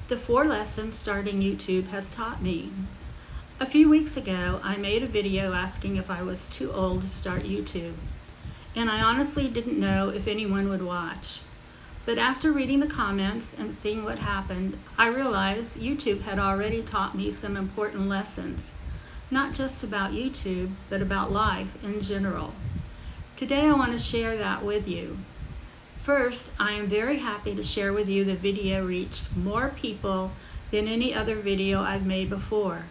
the 4 lessons starting YouTube has taught me. A few weeks ago, I made a video asking if I was too old to start YouTube, and I honestly didn't know if anyone would watch. But after reading the comments and seeing what happened, I realized YouTube had already taught me some important lessons, not just about YouTube, but about life in general. Today I want to share that with you. First, I am very happy to share with you the video reached more people than any other video I've made before.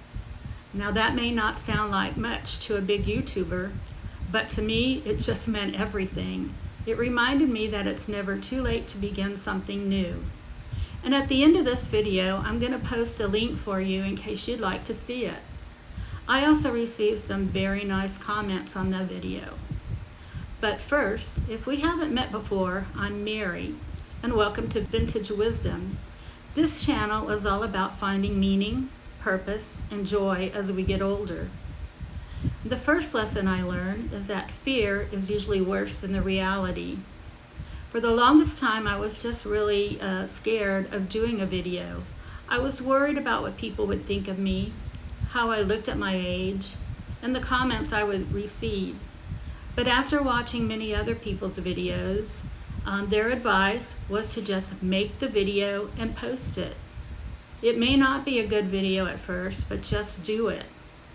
Now that may not sound like much to a big YouTuber, but to me it just meant everything. It reminded me that it's never too late to begin something new. And at the end of this video, I'm going to post a link for you in case you'd like to see it. I also received some very nice comments on the video. But first, if we haven't met before, I'm Mary, and welcome to Vintage Wisdom. This channel is all about finding meaning, purpose, and joy as we get older. The first lesson I learned is that fear is usually worse than the reality. For the longest time, I was just really scared of doing a video. I was worried about what people would think of me, how I looked at my age, and the comments I would receive. But after watching many other people's videos, their advice was to just make the video and post it. It may not be a good video at first, but just do it.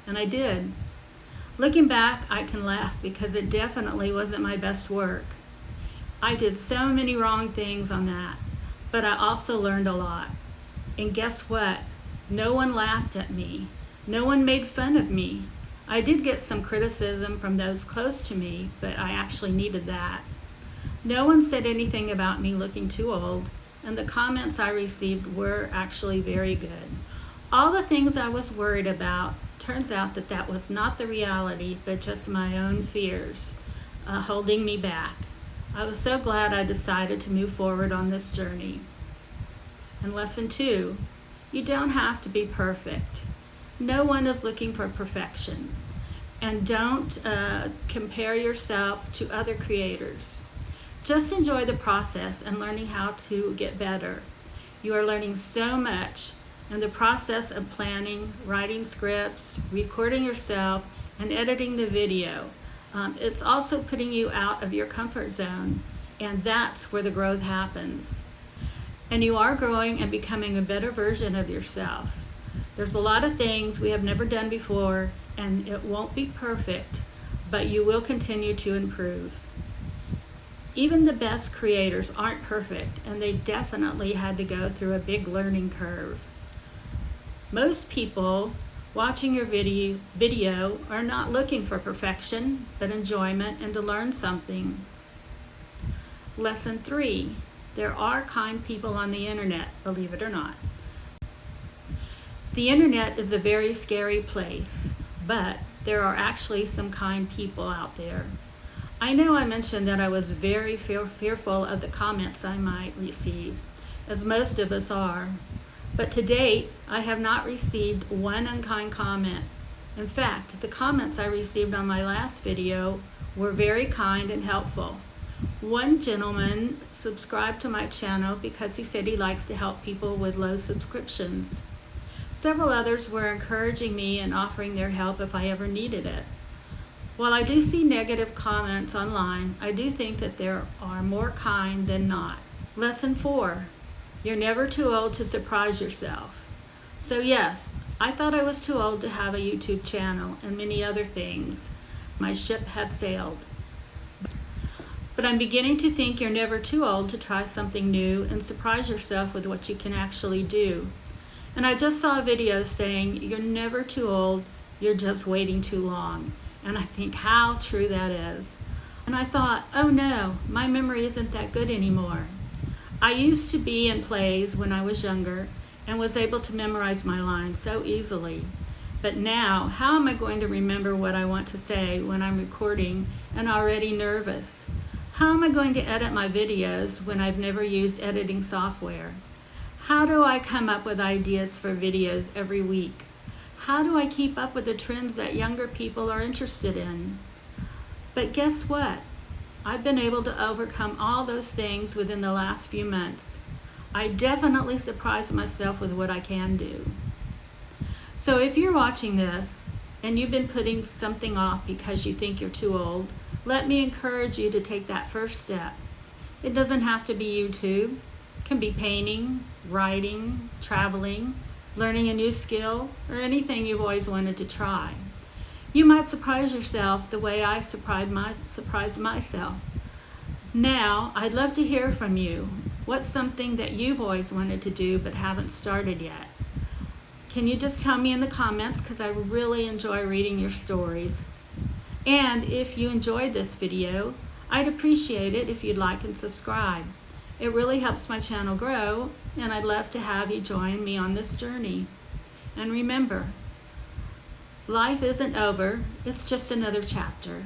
And I did. Looking back, I can laugh because it definitely wasn't my best work. I did so many wrong things on that, but I also learned a lot. And guess what? No one laughed at me. No one made fun of me. I did get some criticism from those close to me, but I actually needed that. No one said anything about me looking too old, and the comments I received were actually very good. All the things I was worried about, turns out that that was not the reality, but just my own fears holding me back. I was so glad I decided to move forward on this journey. And lesson 2, you don't have to be perfect. No one is looking for perfection. And don't compare yourself to other creators. Just enjoy the process and learning how to get better. You are learning so much in the process of planning, writing scripts, recording yourself, and editing the video. It's also putting you out of your comfort zone, and that's where the growth happens. And you are growing and becoming a better version of yourself. There's a lot of things we have never done before, and it won't be perfect, but you will continue to improve. Even the best creators aren't perfect, and they definitely had to go through a big learning curve. Most people watching your video are not looking for perfection, but enjoyment and to learn something. Lesson 3, there are kind people on the internet, believe it or not. The internet is a very scary place, but there are actually some kind people out there. I know I mentioned that I was very fearful of the comments I might receive, as most of us are. But to date, I have not received one unkind comment. In fact, the comments I received on my last video were very kind and helpful. One gentleman subscribed to my channel because he said he likes to help people with low subscriptions. Several others were encouraging me and offering their help if I ever needed it. While I do see negative comments online, I do think that there are more kind than not. Lesson 4, you're never too old to surprise yourself. So yes, I thought I was too old to have a YouTube channel and many other things. My ship had sailed. But I'm beginning to think you're never too old to try something new and surprise yourself with what you can actually do. And I just saw a video saying, you're never too old, you're just waiting too long. And I think how true that is. And I thought, oh no, my memory isn't that good anymore. I used to be in plays when I was younger and was able to memorize my lines so easily. But now, how am I going to remember what I want to say when I'm recording and already nervous? How am I going to edit my videos when I've never used editing software? How do I come up with ideas for videos every week? How do I keep up with the trends that younger people are interested in? But guess what? I've been able to overcome all those things within the last few months. I definitely surprise myself with what I can do. So if you're watching this and you've been putting something off because you think you're too old, let me encourage you to take that first step. It doesn't have to be YouTube. It can be painting, writing, traveling, learning a new skill, or anything you've always wanted to try. You might surprise yourself the way I surprised myself. Now, I'd love to hear from you. What's something that you've always wanted to do but haven't started yet? Can you just tell me in the comments, because I really enjoy reading your stories. And if you enjoyed this video, I'd appreciate it if you'd like and subscribe. It really helps my channel grow, and I'd love to have you join me on this journey. And remember, life isn't over, it's just another chapter.